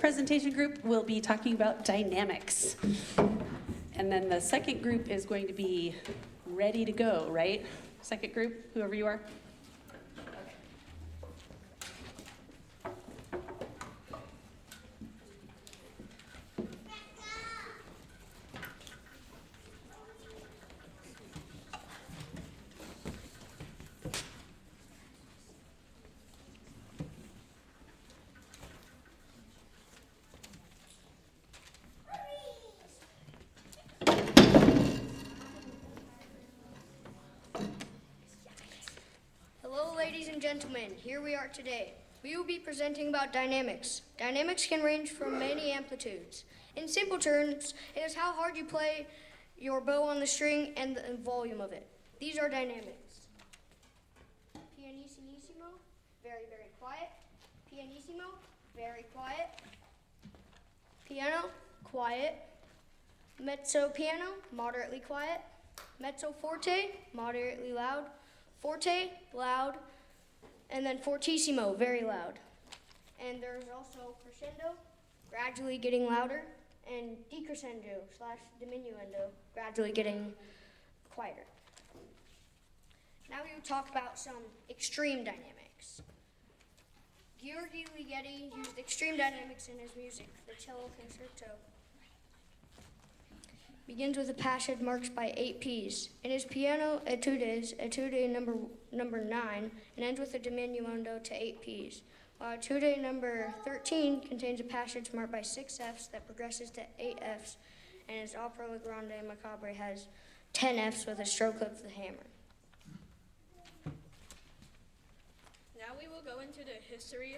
presentation group will be talking about dynamics. And then the second group is going to be ready to go, right? Second group, whoever you are. Ladies and gentlemen, here we are today. We will be presenting about dynamics. Dynamics can range from many amplitudes. In simple terms, it is how hard you play your bow on the string and the volume of it. These are dynamics. Pianissimo, very, very quiet. Pianissimo, very quiet. Piano, quiet. Mezzo piano, moderately quiet. Mezzo forte, moderately loud. Forte, loud. And then fortissimo, very loud. And there's also crescendo, gradually getting louder, and decrescendo / diminuendo, gradually getting quieter. Now we will talk about some extreme dynamics. György Ligeti used extreme dynamics in his music. The cello concerto begins with a passage marked by 8 Ps. In his piano etudes, etude number 9, and ends with a diminuendo to 8 Ps. While etude number 13 contains a passage marked by 6 Fs that progresses to 8 Fs, and his opera La Grande Macabre has 10 Fs with a stroke of the hammer. Now we will go into the history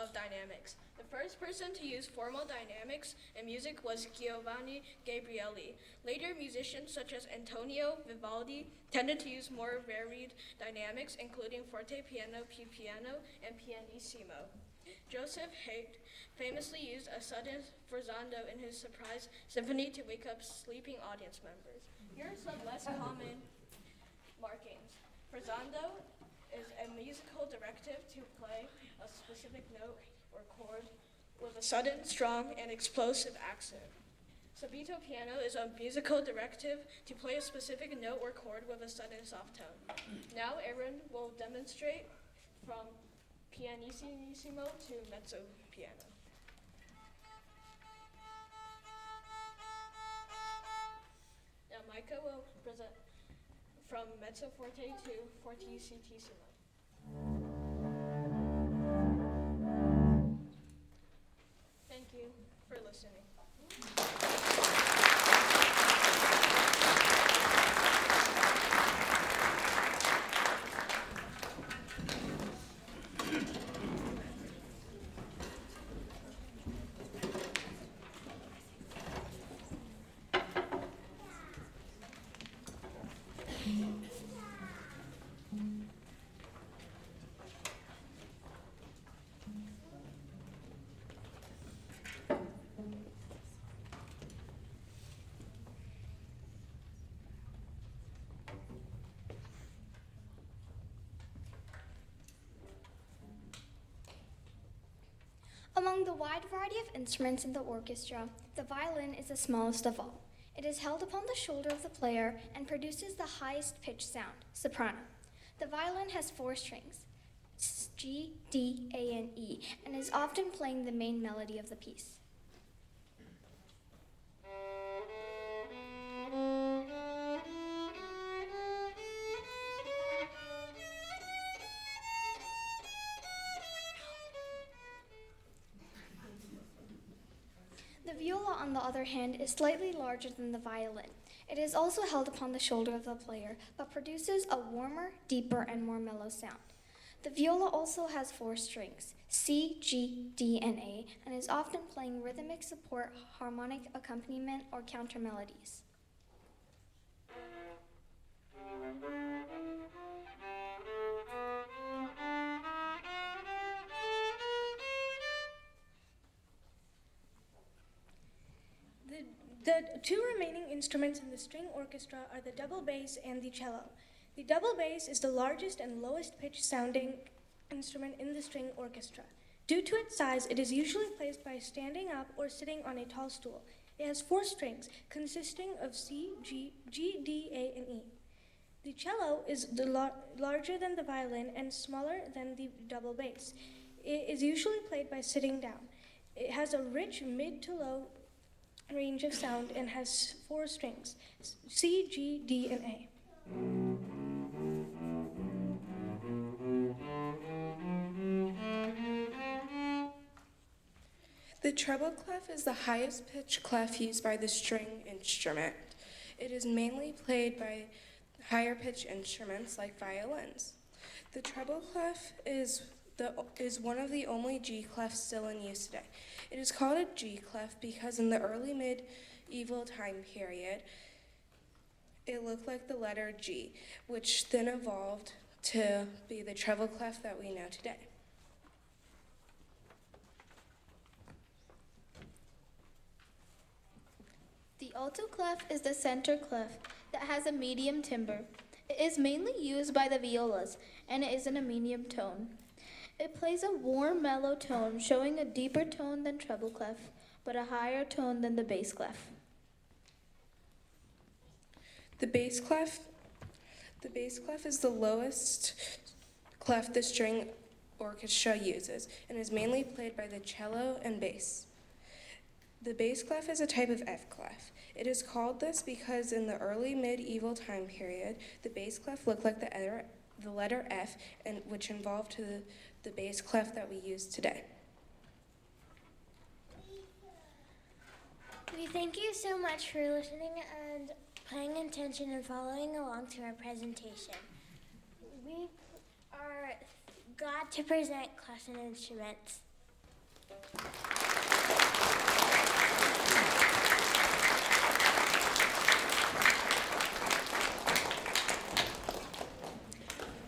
of dynamics. The first person to use formal dynamics in music was Giovanni Gabrieli. Later, musicians such as Antonio Vivaldi tended to use more varied dynamics, including forte piano, piano, and pianissimo. Joseph Haydn famously used a sudden forzando in his surprise symphony to wake up sleeping audience members. Here are some less common markings. Forzando is a musical directive to play a specific note or chord with a sudden, strong, and explosive accent. Subito piano is a musical directive to play a specific note or chord with a sudden soft tone. Now Aaron will demonstrate from pianissimo to mezzo piano. Now Micah will present from mezzo forte to fortissimo. Thank you for listening. Among the wide variety of instruments in the orchestra, the violin is the smallest of all. It is held upon the shoulder of the player and produces the highest pitched sound, soprano. The violin has 4 strings, G, D, A, and E, and is often playing the main melody of the piece. The viola, on the other hand, is slightly larger than the violin. It is also held upon the shoulder of the player, but produces a warmer, deeper, and more mellow sound. The viola also has 4 strings, C, G, D, and A, and is often playing rhythmic support, harmonic accompaniment, or counter melodies. The 2 remaining instruments in the string orchestra are the double bass and the cello. The double bass is the largest and lowest pitched sounding instrument in the string orchestra. Due to its size, it is usually placed by standing up or sitting on a tall stool. It has 4 strings, consisting of C, G, D, A, and E. The cello is larger than the violin and smaller than the double bass. It is usually played by sitting down. It has a rich mid to low range of sound and has 4 strings, C, G, D, and A. The treble clef is the highest pitch clef used by the string instrument. It is mainly played by higher pitch instruments like violins. The treble clef is one of the only G clefs still in use today. It is called a G clef because in the early medieval time period, it looked like the letter G, which then evolved to be the treble clef that we know today. The alto clef is the center clef that has a medium timbre. It is mainly used by the violas, and it is in a medium tone. It plays a warm, mellow tone, showing a deeper tone than treble clef, but a higher tone than the bass clef. The bass clef is the lowest clef the string orchestra uses and is mainly played by the cello and bass. The bass clef is a type of F clef. It is called this because in the early medieval time period, the bass clef looked like the letter F, and which evolved to the bass clef that we use today. We thank you so much for listening and paying attention and following along to our presentation. We are glad to present class and instruments.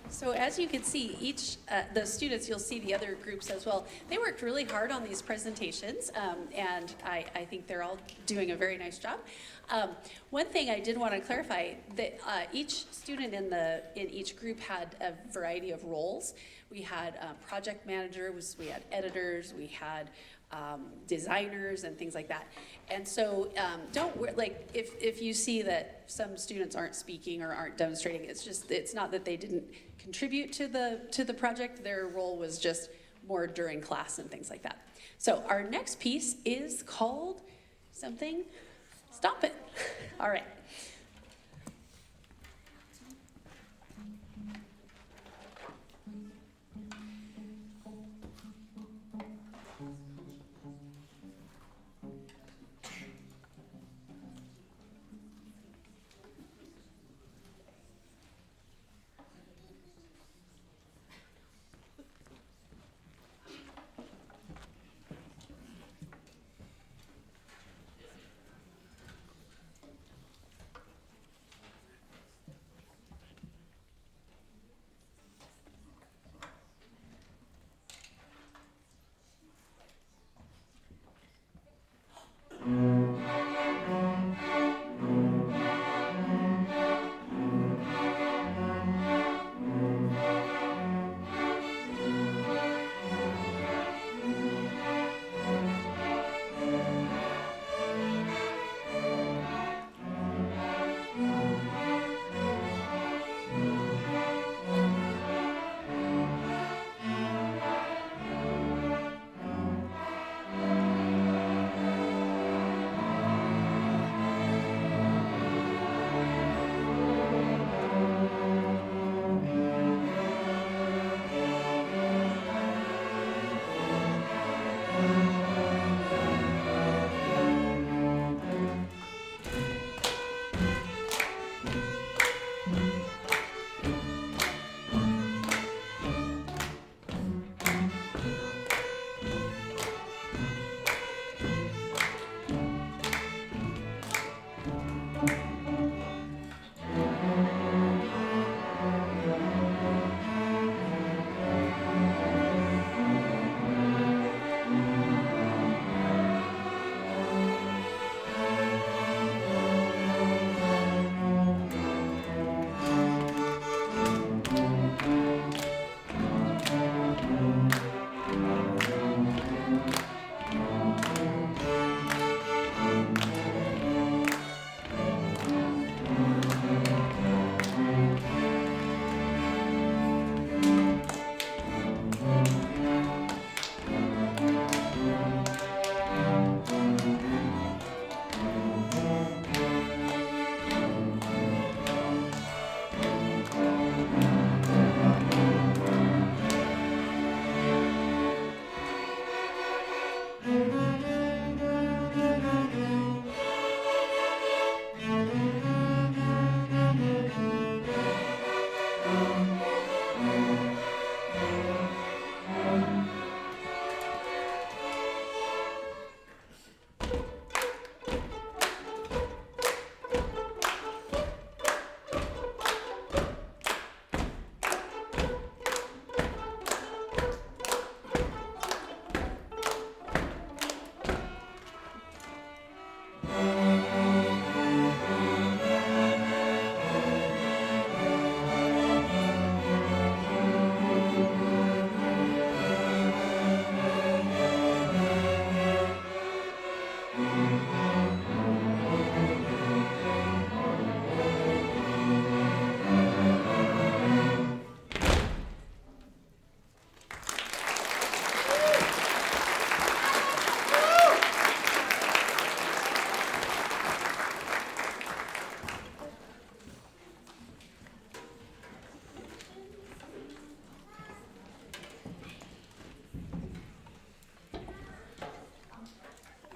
So as you can see, the students, you'll see the other groups as well, they worked really hard on these presentations, and I think they're all doing a very nice job. One thing I did want to clarify, that each student in each group had a variety of roles. We had project managers, we had editors, we had designers and things like that. And so if you see that some students aren't speaking or aren't demonstrating, it's not that they didn't contribute to the project. Their role was just more during class and things like that. So our next piece is called something, Stomp It. All right.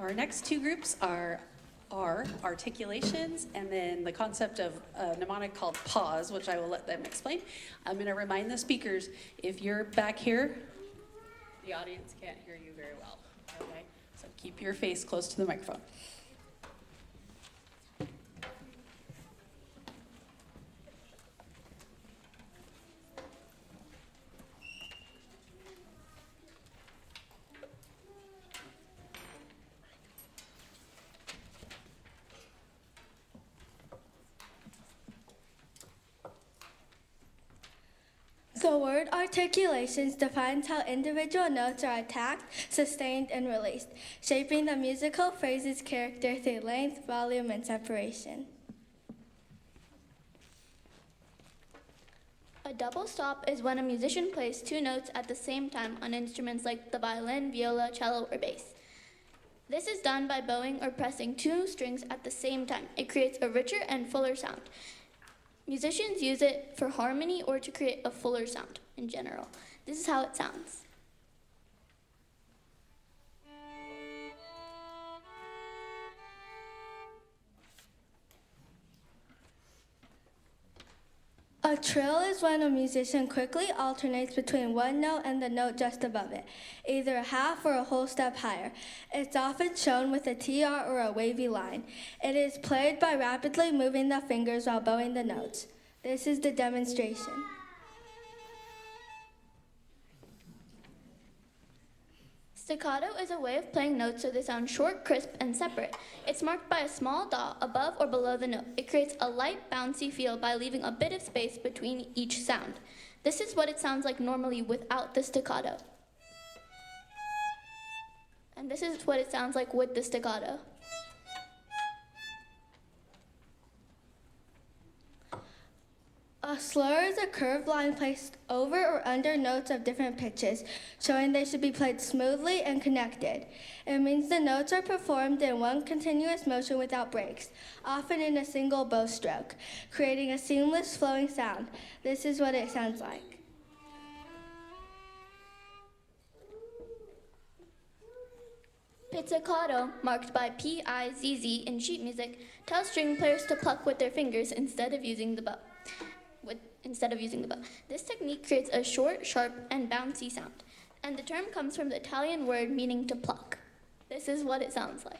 Our next two groups are articulations and then the concept of a mnemonic called pause, which I will let them explain. I'm going to remind the speakers, if you're back here, the audience can't hear you very well, okay? So keep your face close to the microphone. The word articulations defines how individual notes are attacked, sustained, and released, shaping the musical phrase's character through length, volume, and separation. A double stop is when a musician plays two notes at the same time on instruments like the violin, viola, cello, or bass. This is done by bowing or pressing two strings at the same time. It creates a richer and fuller sound. Musicians use it for harmony or to create a fuller sound in general. This is how it sounds. A trill is when a musician quickly alternates between one note and the note just above it, either a half or a whole step higher. It's often shown with a TR or a wavy line. It is played by rapidly moving the fingers while bowing the notes. This is the demonstration. Staccato is a way of playing notes so they sound short, crisp, and separate. It's marked by a small dot above or below the note. It creates a light, bouncy feel by leaving a bit of space between each sound. This is what it sounds like normally without the staccato. And this is what it sounds like with the staccato. A slur is a curved line placed over or under notes of different pitches, showing they should be played smoothly and connected. It means the notes are performed in one continuous motion without breaks, often in a single bow stroke, creating a seamless flowing sound. This is what it sounds like. Pizzicato, marked by P-I-Z-Z in sheet music, tells string players to pluck with their fingers instead of using the bow. This technique creates a short, sharp, and bouncy sound, and the term comes from the Italian word meaning to pluck. This is what it sounds like.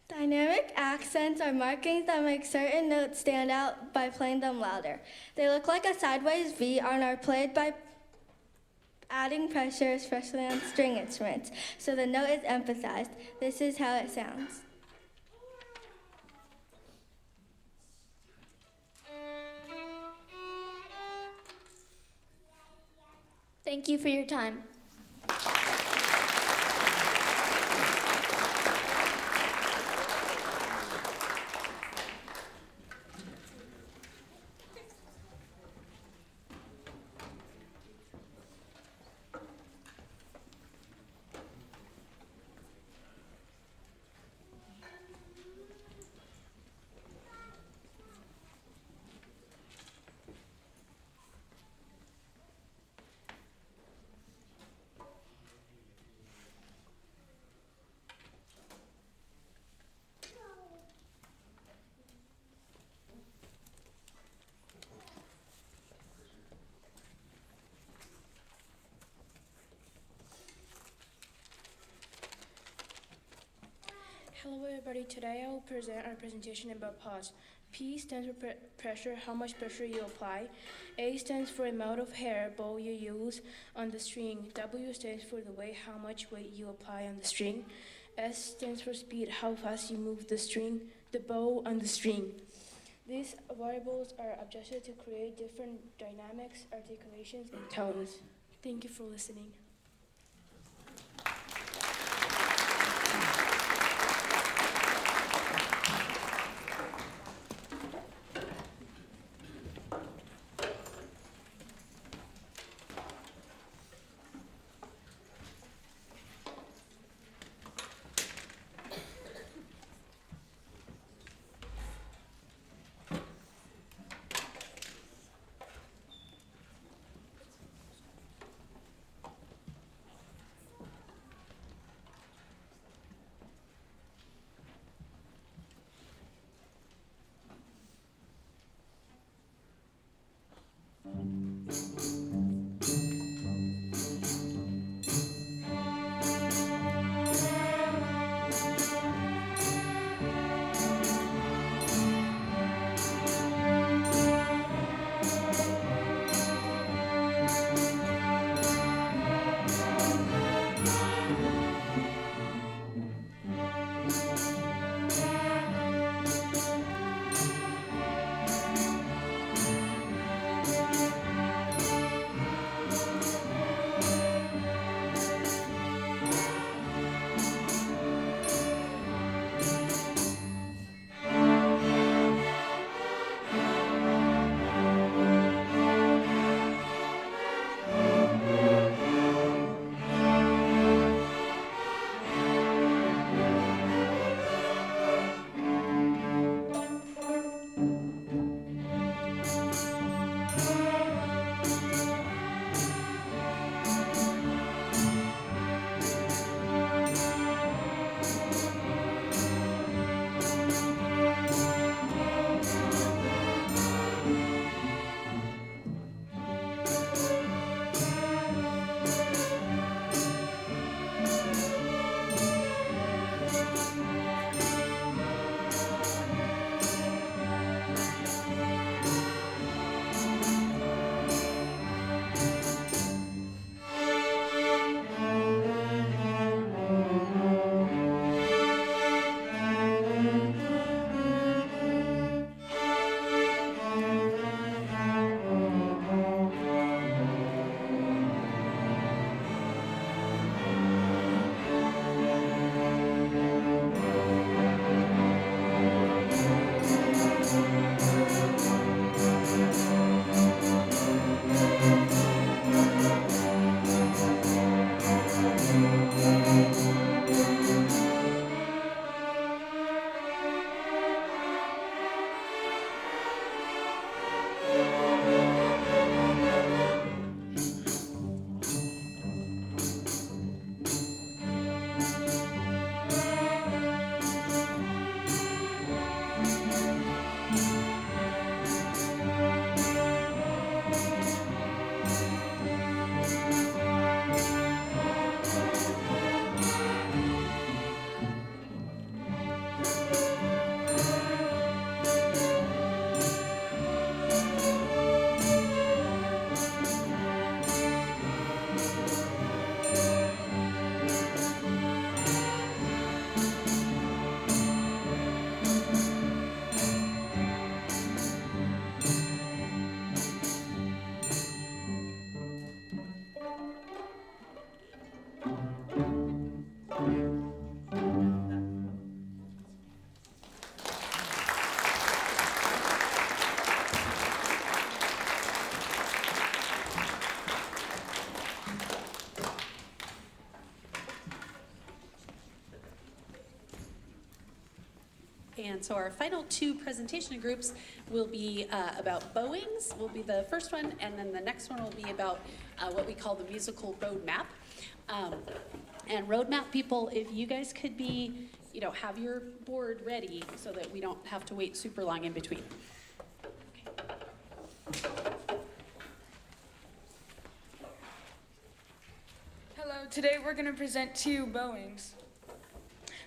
Dynamic accents are markings that make certain notes stand out by playing them louder. They look like a sideways V and are played by adding pressure, especially on string instruments, so the note is emphasized. This is how it sounds. Thank you for your time. Hello everybody, today I will present our presentation about pause. P stands for pressure, how much pressure you apply. A stands for amount of hair bow you use on the string. W stands for the weight, how much weight you apply on the string. S stands for speed, how fast you move the bow on the string. These variables are adjusted to create different dynamics, articulations, and tones. Thank you for listening. And so our final two presentation groups will be about bowings, will be the first one, and then the next one will be about what we call the musical roadmap. And roadmap people, if you guys could be, have your board ready so that we don't have to wait super long in between. Hello, today we're going to present two bowings.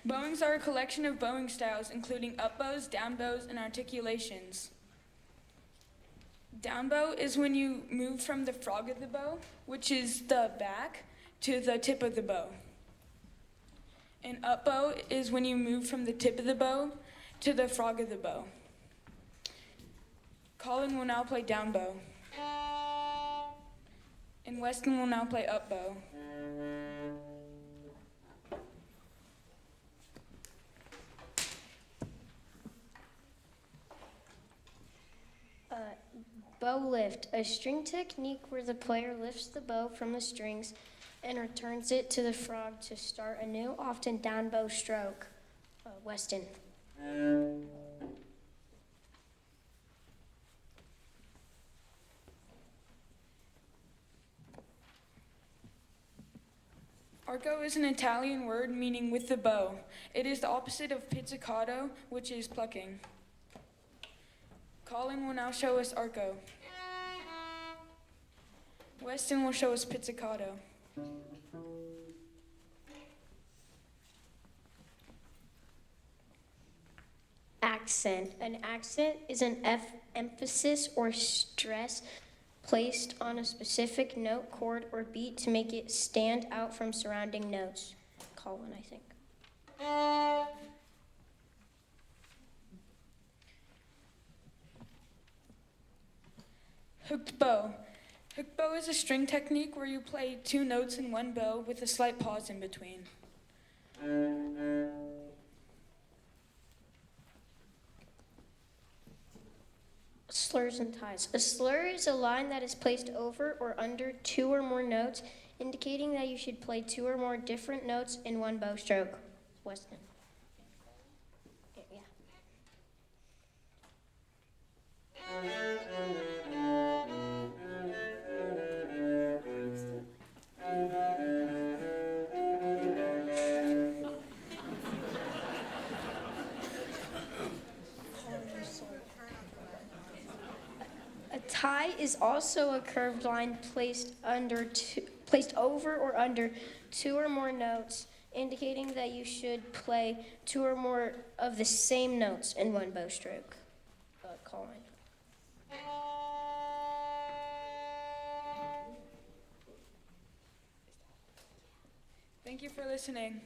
Bowings are a collection of bowing styles, including up bows, down bows, and articulations. Down bow is when you move from the frog of the bow, which is the back, to the tip of the bow. And up bow is when you move from the tip of the bow to the frog of the bow. Colin will now play down bow. And Weston will now play up bow. Bow lift, a string technique where the player lifts the bow from the strings and returns it to the frog to start a new, often down bow stroke. Weston. Arco is an Italian word meaning with the bow. It is the opposite of pizzicato, which is plucking. Colin will now show us arco. Weston will show us pizzicato. Accent. An accent is an emphasis or stress placed on a specific note, chord, or beat to make it stand out from surrounding notes. Colin, I think. Hooked bow. Hooked bow is a string technique where you play 2 notes in one bow with a slight pause in between. Slurs and ties. A slur is a line that is placed over or under 2 or more notes, indicating that you should play 2 or more different notes in one bow stroke. Weston. Yeah. A tie is also a curved line placed over or under 2 or more notes, indicating that you should play 2 or more of the same notes in one bow stroke. Colin. Thank you for listening.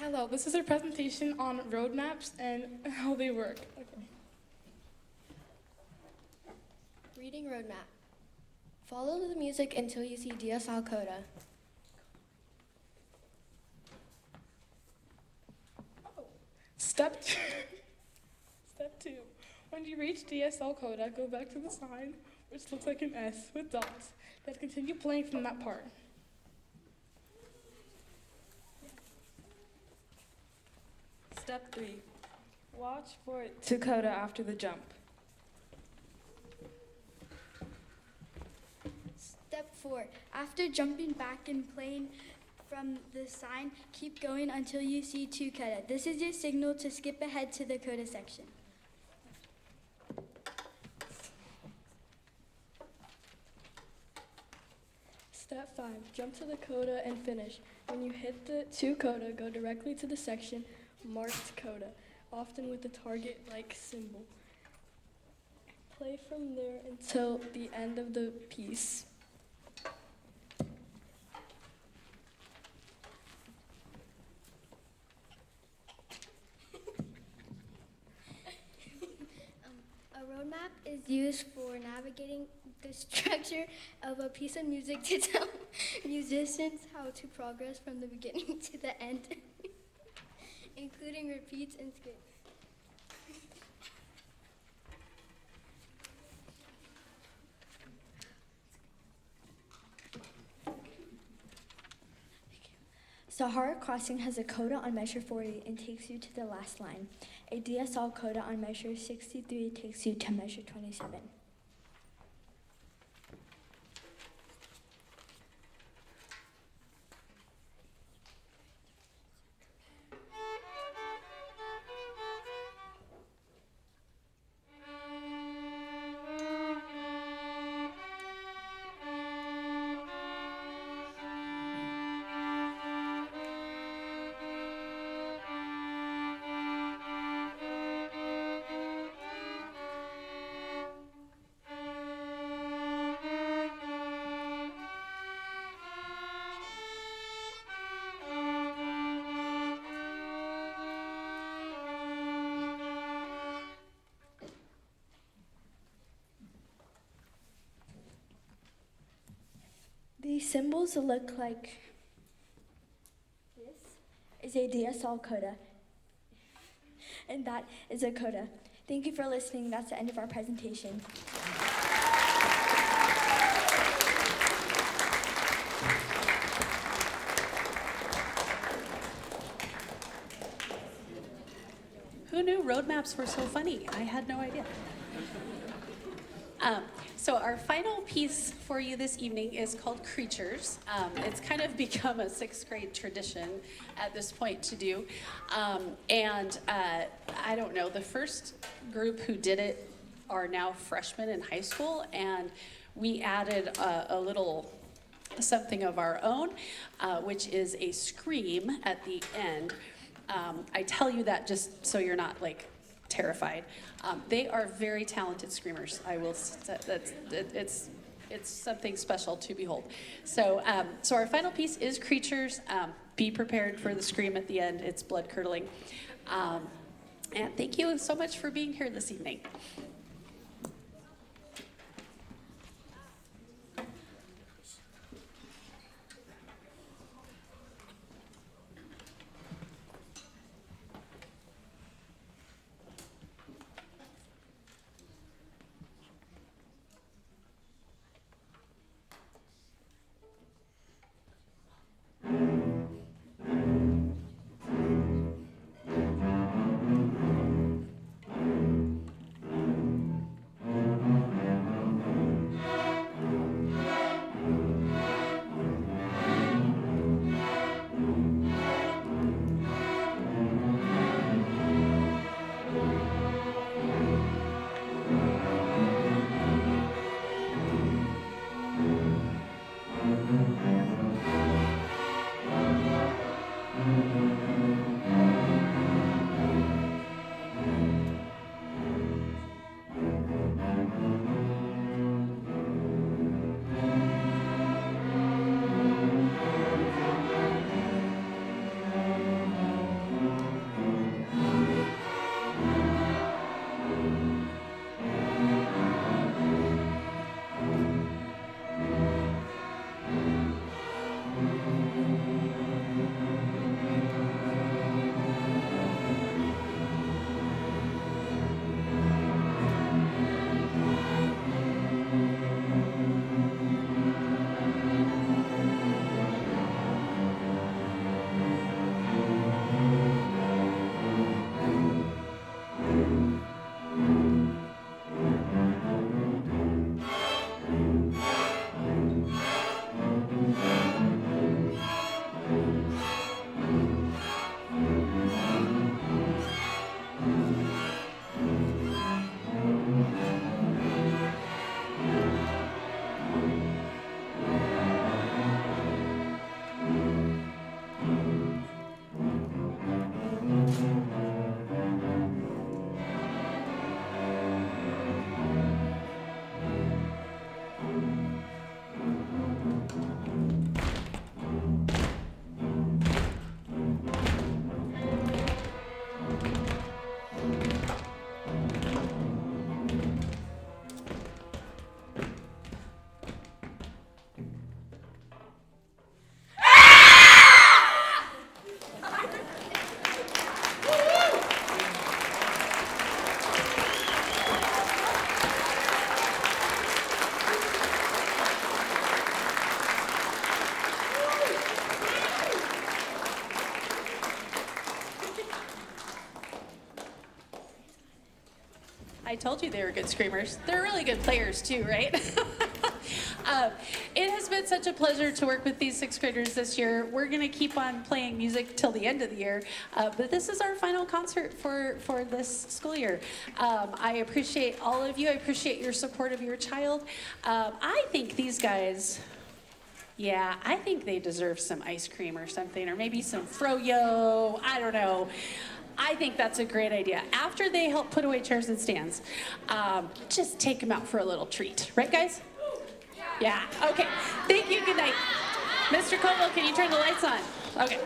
Hello, this is a presentation on roadmaps and how they work. Okay. Reading roadmap. Follow the music until you see DSL coda. Step 2. Step 2. When you reach DSL coda, go back to the sign, which looks like an S with dots. Then continue playing from that part. Step 3. Watch for it to coda after the jump. Step 4. After jumping back and playing from the sign, keep going until you see 2 coda. This is your signal to skip ahead to the coda section. Step 5. Jump to the coda and finish. When you hit the 2 coda, go directly to the section marked coda, often with a target-like symbol. Play from there until the end of the piece. A roadmap is used for navigating the structure of a piece of music to tell musicians how to progress from the beginning to the end, including repeats and skips. Sahara crossing has a coda on measure 40 and takes you to the last line. A DSL coda on measure 63 takes you to measure 27. These symbols look like is a DSL coda. And that is a coda. Thank you for listening. That's the end of our presentation. Who knew roadmaps were so funny? I had no idea. So our final piece for you this evening is called Creatures. It's kind of become a 6th grade tradition at this point to do. I don't know, the first group who did it are now freshmen in high school, and we added a little something of our own, which is a scream at the end. I tell you that just so you're not like terrified. They are very talented screamers. I will. It's something special to behold. So our final piece is Creatures. Be prepared for the scream at the end. It's blood curdling. And thank you so much for being here this evening. I told you they were good screamers. They're really good players too, right? It has been such a pleasure to work with these 6th graders this year. We're going to keep on playing music till the end of the year, but this is our final concert for this school year. I appreciate all of you. I appreciate your support of your child. I think these guys, yeah, I think they deserve some ice cream or something, or maybe some froyo. I don't know. I think that's a great idea. After they help put away chairs and stands, just take them out for a little treat. Right, guys? Yeah, okay. Thank you, good night. Mr. Koval, can you turn the lights on? Okay.